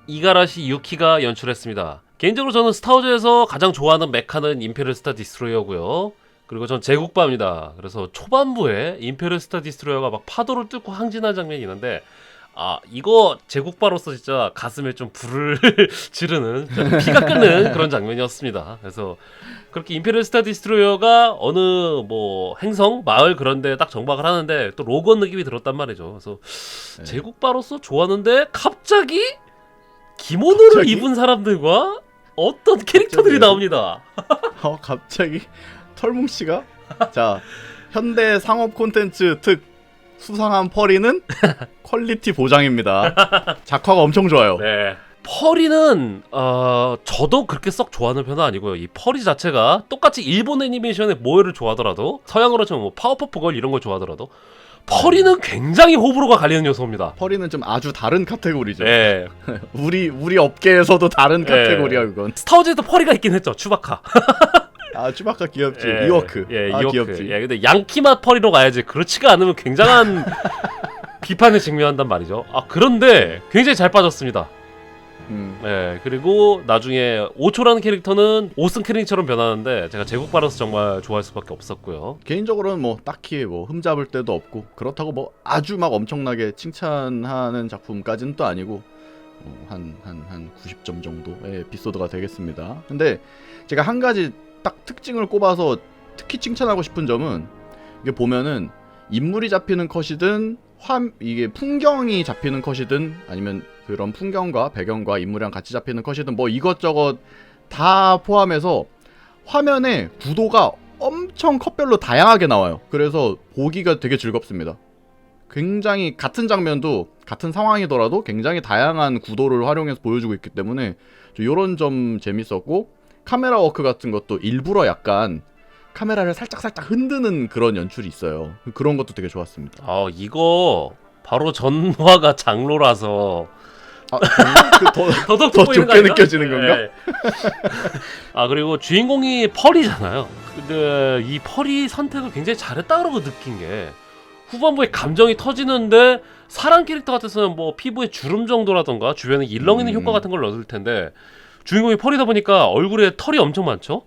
이가라시 유키가 연출했습니다. 개인적으로 저는 스타워즈에서 가장 좋아하는 메카는 임페리얼 스타 디스트로이어고요. 그리고 전 제국바입니다. 그래서 초반부에 임페리얼 스타 디스트로이어가 막 파도를 뚫고 항진하는 장면이 있는데 아 이거 제국바로서 진짜 가슴에 좀 불을 지르는 좀 피가 끓는 그런 장면이었습니다. 그래서 그렇게 임페리얼 스타 디스트로이어가 어느 뭐 행성 마을 그런데 딱 정박을 하는데 또 로건 느낌이 들었단 말이죠. 그래서 네. 제국바로서 좋았는데 갑자기 기모노를 갑자기? 입은 사람들과 어떤 캐릭터들이 갑자기요? 나옵니다. 갑자기 털뭉씨가 자 현대 상업 콘텐츠 특 수상한 펄이는 퀄리티 보장입니다. 작화가 엄청 좋아요. 네. 펄이는 저도 그렇게 썩 좋아하는 편은 아니고요. 이 펄이 자체가 똑같이 일본 애니메이션의 모여를 좋아하더라도 서양으로 치면 뭐 파워퍼프 걸 이런 걸 좋아하더라도 펄이는 굉장히 호불호가 갈리는 요소입니다. 펄이는 좀 아주 다른 카테고리죠. 네. 우리 업계에서도 다른 카테고리야 그건. 스타워즈에도 펄이가 있긴 했죠. 추바카. 아 쭈바카 귀엽지. 예, 이워크. 예, 아 이워크. 귀엽지. 예, 근데 양키맛 펄이로 가야지. 그렇지가 않으면 굉장한 비판에 직면한단 말이죠. 아 그런데 굉장히 잘 빠졌습니다. 예, 그리고 나중에 오초라는 캐릭터는 오슨 캐릭처럼 변하는데 제가 제국바라서 정말 좋아할 수밖에 없었고요. 개인적으로는 뭐 딱히 뭐 흠잡을 데도 없고 그렇다고 뭐 아주 막 엄청나게 칭찬하는 작품까지는 또 아니고 한 90점 정도의 에피소드가 되겠습니다. 근데 제가 한 가지 딱 특징을 꼽아서 특히 칭찬하고 싶은 점은 이게 보면은 인물이 잡히는 컷이든 이게 풍경이 잡히는 컷이든 아니면 그런 풍경과 배경과 인물이랑 같이 잡히는 컷이든 뭐 이것저것 다 포함해서 화면의 구도가 엄청 컷별로 다양하게 나와요. 그래서 보기가 되게 즐겁습니다. 굉장히 같은 장면도 같은 상황이더라도 굉장히 다양한 구도를 활용해서 보여주고 있기 때문에 이런 점 재밌었고 카메라 워크 같은 것도 일부러 약간 카메라를 살짝 흔드는 그런 연출이 있어요. 그런 것도 되게 좋았습니다. 이거 바로 전화가 장로라서 더더욱 더 보이는 거 좁게 아닌가? 느껴지는 건가? 예. 아 그리고 주인공이 펄이잖아요. 근데 이 펄이 선택을 굉장히 잘했다 그러고 느낀 게 후반부에 감정이 터지는데 사람 캐릭터 같아서는 뭐 피부에 주름 정도라던가 주변에 일렁이는 효과 같은 걸 넣을 텐데 주인공이 펄이다 보니까 얼굴에 털이 엄청 많죠.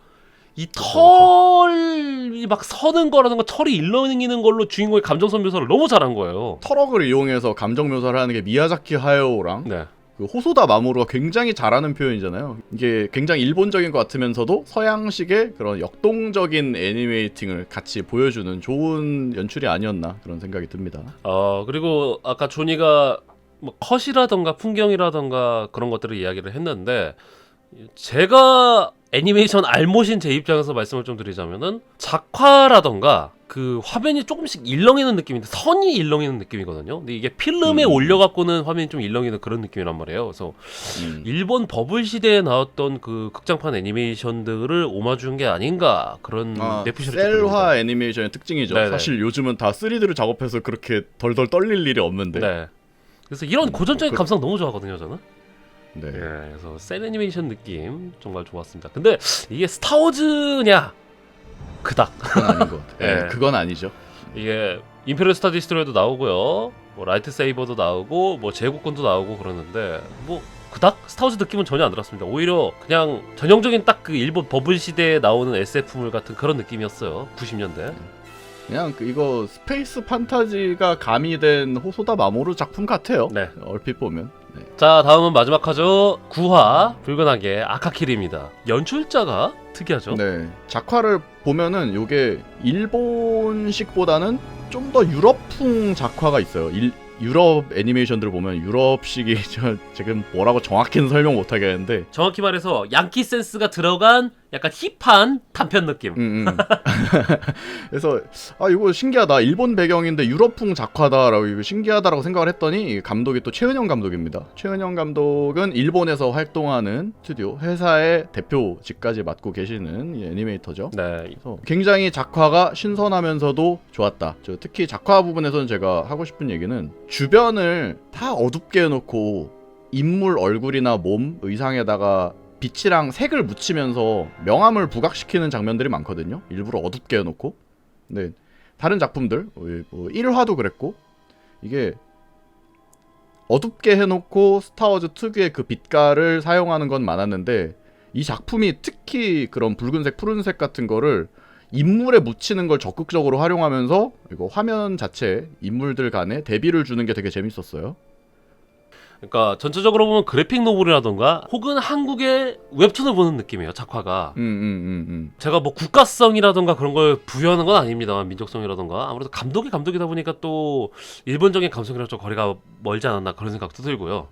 이 털이 막 서는 거라든가 털이 일렁이는 걸로 주인공의 감정 선묘사를 너무 잘한 거예요. 터럭을 이용해서 감정 묘사를 하는 게 미야자키 하야오랑 네. 그 호소다 마모루가 굉장히 잘하는 표현이잖아요. 이게 굉장히 일본적인 것 같으면서도 서양식의 그런 역동적인 애니메이팅을 같이 보여주는 좋은 연출이 아니었나 그런 생각이 듭니다. 그리고 아까 조니가 뭐 컷이라던가 풍경이라던가 그런 것들을 이야기를 했는데 제가 애니메이션 알못인 제 입장에서 말씀을 좀 드리자면은 작화라던가 그 화면이 조금씩 일렁이는 느낌인데 선이 일렁이는 느낌이거든요. 근데 이게 필름에 올려갖고는 화면이 좀 일렁이는 그런 느낌이란 말이에요. 그래서 일본 버블 시대에 나왔던 그 극장판 애니메이션들을 오마주한 게 아닌가 그런 내피셜이 셀화 애니메이션의 특징이죠. 네네. 사실 요즘은 다 3D를 작업해서 그렇게 덜덜 떨릴 일이 없는데. 네. 그래서 이런 고전적인 감성 너무 좋아하거든요, 저는. 네. 예, 그래서 셀 애니메이션 느낌 정말 좋았습니다. 근데 이게 스타워즈냐? 그닥. 그건 아닌 것 같아요. 네. 네, 그건 아니죠. 이게 임페리얼 스타 디스트로이어도 나오고요. 뭐 라이트 세이버도 나오고 뭐 제국군도 나오고 그러는데 뭐 그닥 스타워즈 느낌은 전혀 안 들었습니다. 오히려 그냥 전형적인 딱 그 일본 버블 시대에 나오는 SF물 같은 그런 느낌이었어요. 90년대. 그냥 이거 스페이스 판타지가 가미된 호소다 마모루 작품 같아요. 네. 얼핏 보면. 네. 자, 다음은 마지막 화죠. 9화 붉은하게 아카키리입니다. 연출자가 특이하죠. 네. 작화를 보면은 요게 일본식보다는 좀 더 유럽풍 작화가 있어요. 유럽 애니메이션들을 보면 유럽식이 저 지금 뭐라고 정확히는 설명 못 하겠는데 정확히 말해서 양키 센스가 들어간 약간 힙한 단편 느낌. 그래서 아 이거 신기하다. 일본 배경인데 유럽풍 작화다라고 이거 신기하다라고 생각을 했더니 감독이 또 최은영 감독입니다. 최은영 감독은 일본에서 활동하는 스튜디오 회사의 대표직까지 맡고 계시는 애니메이터죠. 네. 그래서 굉장히 작화가 신선하면서도 좋았다. 특히 작화 부분에서는 제가 하고 싶은 얘기는 주변을 다 어둡게 해놓고 인물 얼굴이나 몸, 의상에다가 빛이랑 색을 묻히면서 명암을 부각시키는 장면들이 많거든요. 일부러 어둡게 해놓고. 네, 다른 작품들, 뭐 1화도 그랬고 이게 어둡게 해놓고 스타워즈 특유의 그 빛깔을 사용하는 건 많았는데 이 작품이 특히 그런 붉은색, 푸른색 같은 거를 인물에 묻히는 걸 적극적으로 활용하면서 이거 화면 자체에 인물들 간에 대비를 주는 게 되게 재밌었어요. 그러니까 전체적으로 보면 그래픽 노블이라던가 혹은 한국의 웹툰을 보는 느낌이에요. 작화가. 제가 뭐 국가성이라던가 그런 걸 부여하는 건 아닙니다만 민족성이라던가 아무래도 감독이다 보니까 또 일본적인 감성이랑 좀 거리가 멀지 않았나 그런 생각도 들고요.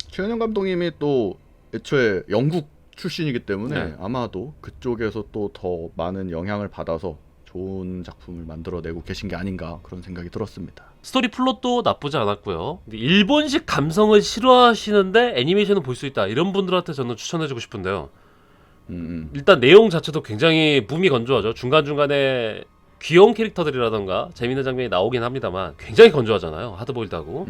최은영 감독님이 또 애초에 영국 출신이기 때문에 네. 아마도 그쪽에서 또 더 많은 영향을 받아서 좋은 작품을 만들어내고 계신 게 아닌가 그런 생각이 들었습니다. 스토리 플롯도 나쁘지 않았고요. 근데 일본식 감성을 싫어하시는데 애니메이션은 볼 수 있다. 이런 분들한테 저는 추천해주고 싶은데요. 일단 내용 자체도 굉장히 붐이 건조하죠. 중간중간에 귀여운 캐릭터들이라던가 재밌는 장면이 나오긴 합니다만 굉장히 건조하잖아요. 하드보일드하고.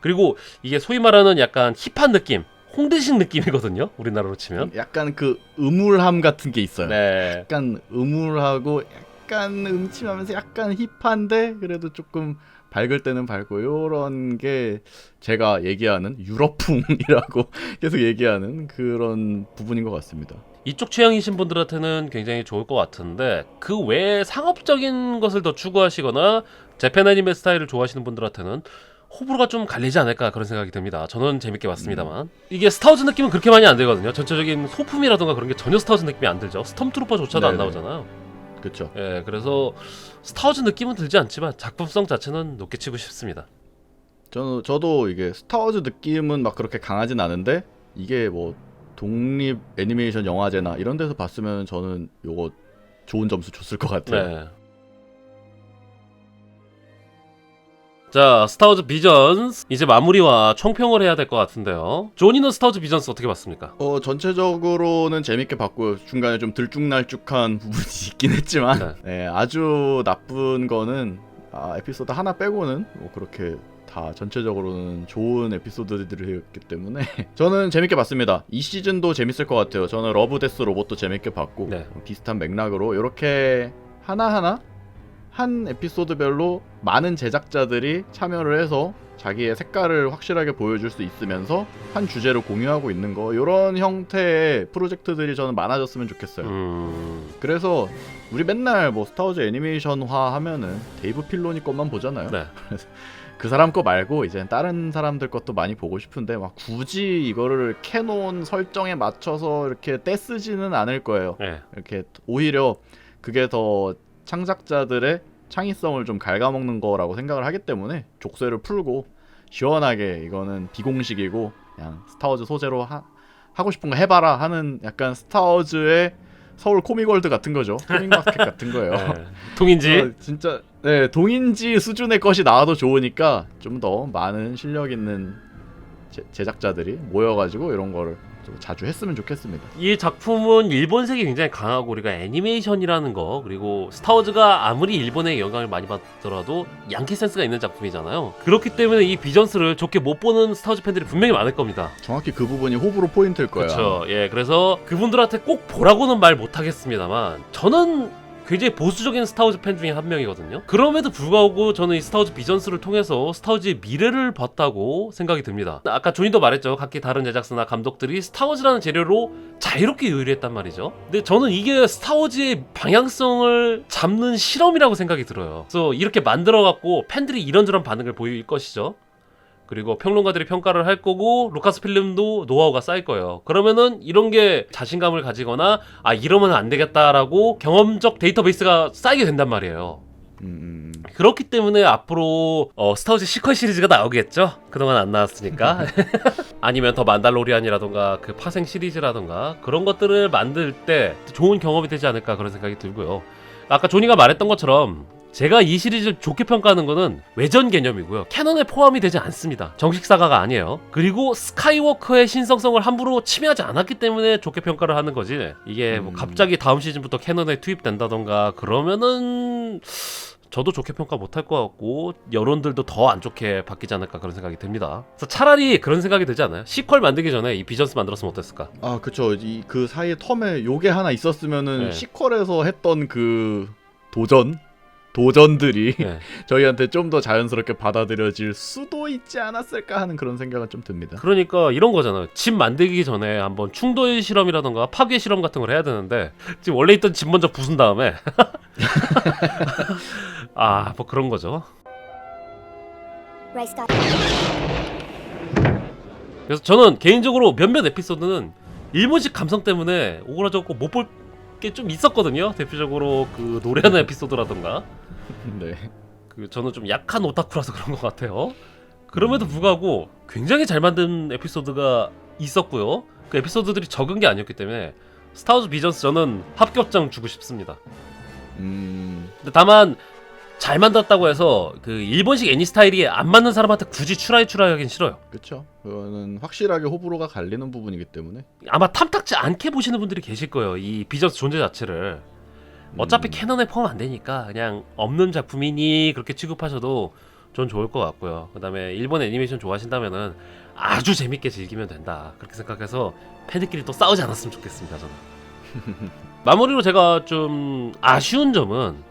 그리고 이게 소위 말하는 약간 힙한 느낌, 홍대식 느낌이거든요. 우리나라로 치면. 약간 그 음울함 같은 게 있어요. 네. 약간 음울하고 약간 음침하면서 약간 힙한데 그래도 조금 밝을 때는 밝고 요런 게 제가 얘기하는 유럽풍이라고 계속 얘기하는 그런 부분인 것 같습니다. 이쪽 취향이신 분들한테는 굉장히 좋을 것 같은데 그 외에 상업적인 것을 더 추구하시거나 재팬 애니메 스타일을 좋아하시는 분들한테는 호불호가 좀 갈리지 않을까 그런 생각이 듭니다. 저는 재밌게 봤습니다만 이게 스타워즈 느낌은 그렇게 많이 안 들거든요. 전체적인 소품이라던가 그런 게 전혀 스타워즈 느낌이 안 들죠. 스톰트루퍼조차도 안 나오잖아요. 그렇죠. 예, 그래서 스타워즈 느낌은 들지 않지만 작품성 자체는 높게 치고 싶습니다. 저도 이게 스타워즈 느낌은 막 그렇게 강하진 않은데 이게 뭐 독립 애니메이션 영화제나 이런 데서 봤으면 저는 요거 좋은 점수 줬을 것 같아요. 네. 자, 스타워즈 비전스 이제 마무리와 총평을 해야 될 것 같은데요. 조니는 스타워즈 비전스 어떻게 봤습니까? 전체적으로는 재밌게 봤고요. 중간에 좀 들쭉날쭉한 부분이 있긴 했지만 네, 아주 나쁜 거는 에피소드 하나 빼고는 뭐 그렇게 다 전체적으로는 좋은 에피소드들이었기 때문에 저는 재밌게 봤습니다. 이 시즌도 재밌을 것 같아요. 저는 러브 데스 로봇도 재밌게 봤고 네. 비슷한 맥락으로 이렇게 하나하나 한 에피소드별로 많은 제작자들이 참여를 해서 자기의 색깔을 확실하게 보여줄 수 있으면서 한 주제를 공유하고 있는 거 이런 형태의 프로젝트들이 저는 많아졌으면 좋겠어요. 그래서 우리 맨날 뭐 스타워즈 애니메이션화 하면은 데이브 필로니 것만 보잖아요. 네. 그 사람 거 말고 이제 다른 사람들 것도 많이 보고 싶은데 막 굳이 이거를 캐논 설정에 맞춰서 이렇게 떼쓰지는 않을 거예요. 네. 이렇게 오히려 그게 더 창작자들의 창의성을 좀 갉아먹는 거라고 생각을 하기 때문에 족쇄를 풀고 시원하게 이거는 비공식이고 그냥 스타워즈 소재로 하고 싶은 거 해봐라 하는 약간 스타워즈의 서울 코믹월드 같은 거죠. 코믹마켓 같은 거예요. 네. 동인지 진짜 네 동인지 수준의 것이 나와도 좋으니까 좀 더 많은 실력 있는 제작자들이 모여가지고 이런 거를 좀 자주 했으면 좋겠습니다. 이 작품은 일본색이 굉장히 강하고 우리가 애니메이션이라는 거 그리고 스타워즈가 아무리 일본의 영향을 많이 받더라도 양키 센스가 있는 작품이잖아요. 그렇기 때문에 이 비전스를 좋게 못 보는 스타워즈 팬들이 분명히 많을 겁니다. 정확히 그 부분이 호불호 포인트일 거예요. 그렇죠. 예, 그래서 그분들한테 꼭 보라고는 말 못하겠습니다만 저는 굉장히 보수적인 스타워즈 팬 중에 한 명이거든요. 그럼에도 불구하고 저는 이 스타워즈 비전스를 통해서 스타워즈의 미래를 봤다고 생각이 듭니다. 아까 조니도 말했죠. 각기 다른 제작사나 감독들이 스타워즈라는 재료로 자유롭게 요리했단 말이죠. 근데 저는 이게 스타워즈의 방향성을 잡는 실험이라고 생각이 들어요. 그래서 이렇게 만들어갖고 팬들이 이런저런 반응을 보일 것이죠. 그리고 평론가들이 평가를 할 거고 루카스 필름도 노하우가 쌓일 거예요. 그러면은 이런 게 자신감을 가지거나 아 이러면 안 되겠다라고 경험적 데이터베이스가 쌓이게 된단 말이에요. 그렇기 때문에 앞으로 스타워즈 시퀄 시리즈가 나오겠죠? 그동안 안 나왔으니까. 아니면 더 만달로리안이라던가 그 파생 시리즈라던가 그런 것들을 만들 때 좋은 경험이 되지 않을까 그런 생각이 들고요. 아까 조니가 말했던 것처럼 제가 이 시리즈를 좋게 평가하는 거는 외전 개념이고요. 캐논에 포함이 되지 않습니다. 정식 사가가 아니에요. 그리고 스카이워커의 신성성을 함부로 침해하지 않았기 때문에 좋게 평가를 하는 거지. 이게 뭐 갑자기 다음 시즌부터 캐논에 투입된다던가 그러면은 저도 좋게 평가 못할 것 같고 여론들도 더 안 좋게 바뀌지 않을까 그런 생각이 듭니다. 그래서 차라리 그런 생각이 들지 않아요? 시퀄 만들기 전에 이 비전스 만들었으면 어땠을까? 아 그쵸. 그 사이에 텀에 요게 하나 있었으면은 시퀄에서 했던 그 도전들이 저희한테 좀 더 자연스럽게 받아들여질 수도 있지 않았을까 하는 그런 생각은 좀 듭니다. 그러니까 이런 거잖아요. 집 만들기 전에 한번 충돌 실험이라던가 파괴 실험 같은 걸 해야 되는데 지금 원래 있던 집 먼저 부순 다음에 아, 뭐 그런 거죠. 그래서 저는 개인적으로 몇몇 에피소드는 일본식 감성 때문에 오그라졌고 못 볼 게 좀 있었거든요. 대표적으로 그 노래하는 에피소드라던가. 네. 그 저는 좀 약한 오타쿠라서 그런 것 같아요. 그럼에도 불구하고 굉장히 잘 만든 에피소드가 있었고요. 그 에피소드들이 적은 게 아니었기 때문에 스타워즈 비전스 저는 합격장 주고 싶습니다. 근데 다만 잘 만들었다고 해서 그 일본식 애니 스타일이 안 맞는 사람한테 굳이 추라이하긴 싫어요. 그렇죠. 그거는 확실하게 호불호가 갈리는 부분이기 때문에 아마 탐탁지 않게 보시는 분들이 계실 거예요. 이 비전스 존재 자체를. 어차피 캐논에 포함 안 되니까 그냥 없는 작품이니 그렇게 취급하셔도 전 좋을 것 같고요. 그 다음에 일본 애니메이션 좋아하신다면은 아주 재밌게 즐기면 된다 그렇게 생각해서 팬들끼리 또 싸우지 않았으면 좋겠습니다. 저는. 마무리로 제가 좀 아쉬운 점은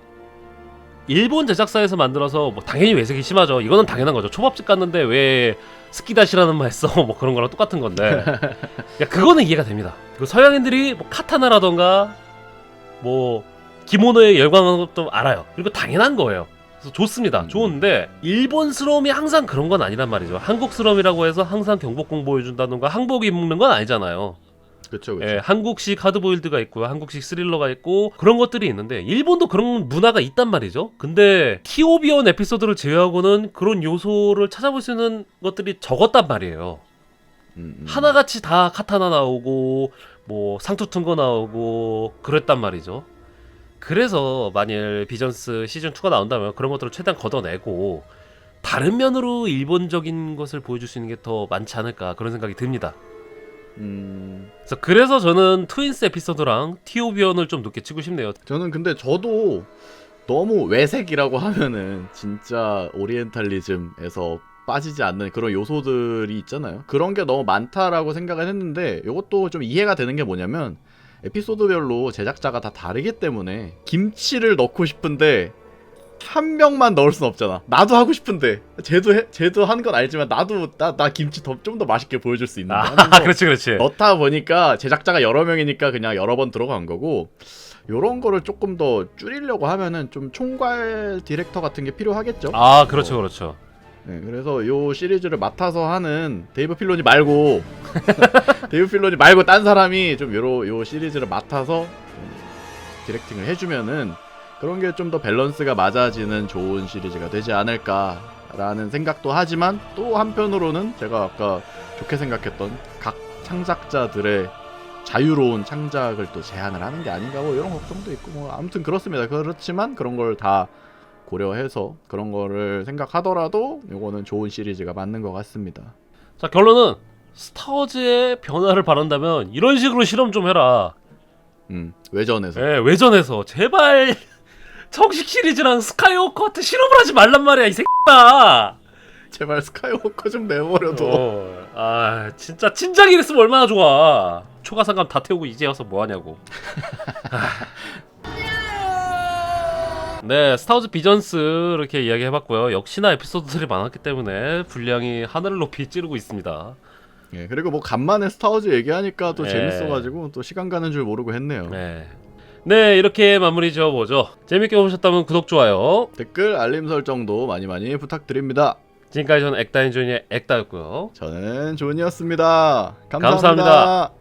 일본 제작사에서 만들어서 뭐 당연히 외색이 심하죠. 이거는 당연한 거죠. 초밥집 갔는데 왜 스키다시라는 말 써? 뭐 그런 거랑 똑같은 건데. 그거는 이해가 됩니다. 그리고 서양인들이 뭐 카타나라던가 뭐 기모노에 열광하는 것도 알아요. 그리고 당연한 거예요. 그래서 좋습니다. 좋은데 일본스러움이 항상 그런 건 아니란 말이죠. 한국스러움이라고 해서 항상 경복궁 보여준다던가 한복 입는 건 아니잖아요. 그렇죠. 예, 한국식 하드보일드가 있고요, 한국식 스릴러가 있고 그런 것들이 있는데 일본도 그런 문화가 있단 말이죠. 근데 티오비온 에피소드를 제외하고는 그런 요소를 찾아볼 수 있는 것들이 적었단 말이에요. 하나같이 다 카타나 나오고 뭐 상투 튼거 나오고 그랬단 말이죠. 그래서 만일 비전스 시즌2가 나온다면 그런 것들을 최대한 걷어내고 다른 면으로 일본적인 것을 보여줄 수 있는 게 더 많지 않을까 그런 생각이 듭니다. 그래서 저는 트윈스 에피소드랑 티오비언을 좀 높게 치고 싶네요. 저는 근데 저도 너무 외색이라고 하면은 진짜 오리엔탈리즘에서 빠지지 않는 그런 요소들이 있잖아요. 그런 게 너무 많다라고 생각을 했는데 이것도 좀 이해가 되는 게 뭐냐면 에피소드별로 제작자가 다 다르기 때문에 김치를 넣고 싶은데 한 명만 넣을 순 없잖아. 나도 하고 싶은데 쟤도 하는 건 알지만 나도 나 김치 좀 더 맛있게 보여줄 수 있는 거 그렇지 넣다 보니까 제작자가 여러 명이니까 그냥 여러 번 들어간 거고 요런 거를 조금 더 줄이려고 하면은 좀 총괄 디렉터 같은 게 필요하겠죠. 아 그렇죠. 네, 그래서 요 시리즈를 맡아서 하는 데이브 필로니 말고 딴 사람이 좀 요 시리즈를 맡아서 좀 디렉팅을 해주면은 그런 게 좀 더 밸런스가 맞아지는 좋은 시리즈가 되지 않을까라는 생각도 하지만 또 한편으로는 제가 아까 좋게 생각했던 각 창작자들의 자유로운 창작을 또 제한을 하는 게 아닌가 뭐 이런 걱정도 있고 뭐 아무튼 그렇습니다. 그렇지만 그런 걸 다 고려해서 그런 거를 생각하더라도 요거는 좋은 시리즈가 맞는 것 같습니다. 자 결론은 스타워즈의 변화를 바란다면 이런 식으로 실험 좀 해라. 외전에서. 네, 외전에서 제발 정식 시리즈랑 스카이워커한테 실험을 하지 말란 말이야 이 새끼야. 제발 스카이워커 좀 내버려둬. 아 진짜 진작에 이랬으면 얼마나 좋아. 초가상감 다 태우고 이제 와서 뭐하냐고. 네, 스타워즈 비전스 이렇게 이야기해봤고요. 역시나 에피소드들이 많았기 때문에 분량이 하늘을 높이 찌르고 있습니다. 예, 그리고 뭐 간만에 스타워즈 얘기하니까 또 네. 재밌어가지고 또 시간 가는 줄 모르고 했네요. 네, 이렇게 마무리 지어보죠. 재밌게 보셨다면 구독, 좋아요. 댓글, 알림 설정도 많이 많이 부탁드립니다. 지금까지 저는 액다인존의 액다였고요. 저는 존이었습니다. 감사합니다. 감사합니다.